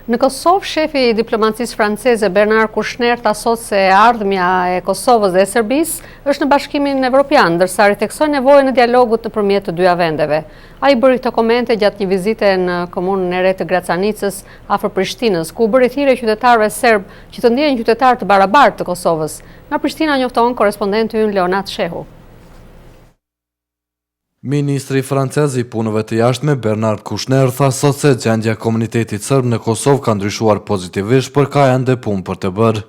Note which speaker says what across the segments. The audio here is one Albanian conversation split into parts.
Speaker 1: Në Kosovë, shefi i diplomacisë franceze Bernard Kouchner thasot se ardhmja e Kosovës dhe e Serbisë është në Bashkimin Evropian, ndërsa ritheksoi nevojën e dialogut nëpërmjet të dyja vendeve. Ai bëri këto komente gjatë një vizite në komunën e re të Gracanicës afër Prishtinës, ku u bëri thirrje qytetarëve serb që të ndihen qytetarë të barabartë të Kosovës. Nga Prishtina njofton korrespondenti ynë Leonat Shehu.
Speaker 2: Ministri francez i punëve të jashtme Bernard Kouchner tha sot se gjendja e komunitetit serb në Kosovë ka ndryshuar pozitivisht, por ka ende punë për të bërë.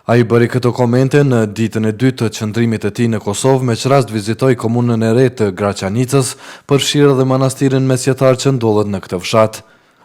Speaker 2: Ai bëri këto komente në ditën e dytë të qëndrimit të tij në Kosovë, me që rast vizitoi komunën e re të Graçanicës, përfshirë dhe manastirin mesjetar që ndodhet në këtë fshat.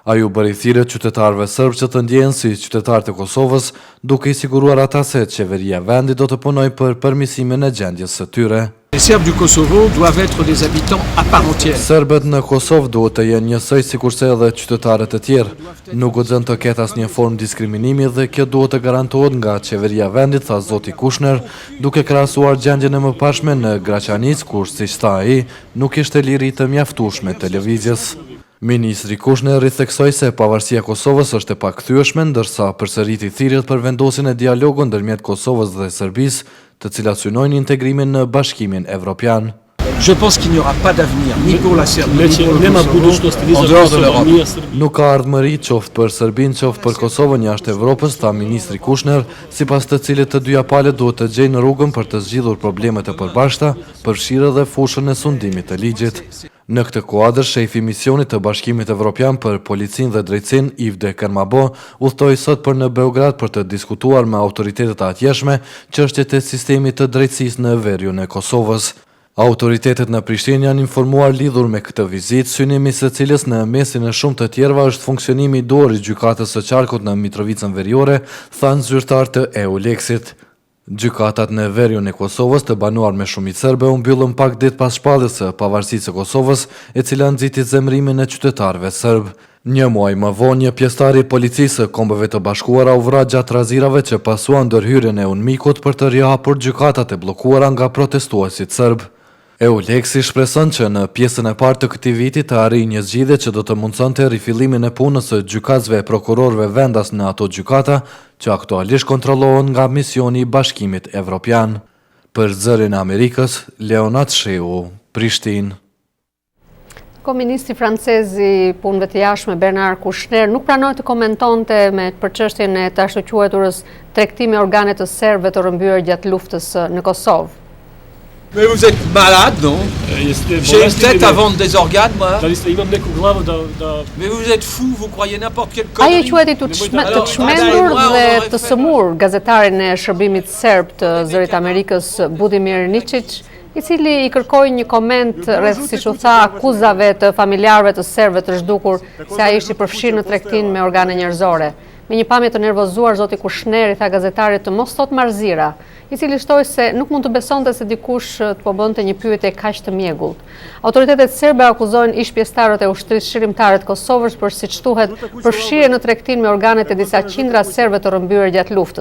Speaker 2: Ai u bëri thirrje qytetarëve serb që të ndjehen si qytetarë të Kosovës, duke i siguruar ata se qeveria e vendit do të punojë për përmirësimin e gjendjes së tyre.
Speaker 3: Les Serbes du Kosovo doivent être des habitants à part entière.
Speaker 2: Serbët në Kosovë duhet të jenë njësoj sikurse edhe qytetarët e tjerë. Nuk guxon të ketë asnjë formë diskriminimi dhe kjo duhet të garantohet nga qeveria e vendit, tha zoti Kouchner, duke krahasuar gjendjen e mëparshme në Graçanicë, kur siç tha ai, nuk ishte liri të mjaftueshme të lëvizjes. Ministri Kouchner ritheksoi se pavarësia e Kosovës është e pakthyeshme, ndërsa përsëriti thirrjet për vendosjen e dialogut ndërmjet Kosovës dhe Serbisë, të cilat synojnë integrimin në Bashkimin Evropian.
Speaker 3: Je pense qu'il n'y aura pas d'avenir ni pour la Serbie ni pour le Kosovo en dehors de l'Europe.
Speaker 2: Nuk ka ardhmëri qoftë për Serbinë, qoftë për Kosovën jashtë Evropës, tha ministri Kouchner, sipas të cilit të dyja palët duhet të gjejnë rrugën për të zgjidhur problemet e përbashkëta, përfshirë edhe fushën e sundimit të ligjit. Në këtë kuadër, shefi i misionit të Bashkimit Evropian për Policinë dhe Drejtësinë, Yves de Kermabo, udhtoi sot për në Beograd për të diskutuar me autoritetet e atjeshme çështjet e sistemit të drejtësisë në veriun e Kosovës. Autoritetet në Prishtinë janë informuar lidhur me këtë vizitë, synimi së cilës në mesin e shumë të tjerëve është funksionimi i dorë i gjykatës së qarkut në Mitrovicën Veriore, thanë zyrtar të EULEX-it. Gjykatat në veriun e Kosovës të banuar me shumicë serbe u mbyllën pak ditë pas shpalljes së pavarësisë së Kosovës, e cila nxiti zemrimin e qytetarëve serb. Një muaj më vonë, një pjesëtar i policisë së Kombeve të Bashkuara u vra gjatë razirave që pasuan ndërhyrjen e UNMIK-ut për të rihapur gjykatat e bllokuara nga protestuesit serb. EULEX-i shpreson që në pjesën e parë të këtij viti të arrijë një zgjidhje që do të mundsonte rifillimin e punës së gjykatësve e prokurorëve vendas në ato gjykata që aktualisht kontrollohen nga misioni i Bashkimit Evropian. Për Zërin e Amerikës, Leonat Shehu, Prishtinë.
Speaker 1: Ministri francez i punëve të jashtme Bernard Kouchner nuk pranoi të komentonte për çështjen e të ashtu quajturës tregtimi organe të serbëve të rrëmbyer gjatë luftës në Kosovë.
Speaker 3: Mais vous êtes malade, non? J'ai une tête à vendre des organes, moi. Mais vous êtes fou, vous croyez n'importe quel connerie.
Speaker 1: Ai e quajti të çmendur dhe të sëmur gazetarin e shërbimit serb të Zërit Amerikës Budimir Ničić, i cili i kërkoi një koment rreth, siç u tha, akuzave të familjarëve të serbëve të zhdukur se ai ishte i përfshirë në tregtin me organe njerëzore. Me një pamje të nervozuar, zoti Kouchner i tha gazetarit të mos thotë marzira, i cili shtoi se nuk mund të besonte se dikush të po bënte një pyetje kaq të mjegullt. Autoritetet serbe akuzojnë ish pjesëtarët e ushtrisë shërimtare të Kosovës për, siç thuhet, përfshirje në tregtin me organet e disa qindra serbe të rrëmbyer gjatë luftës.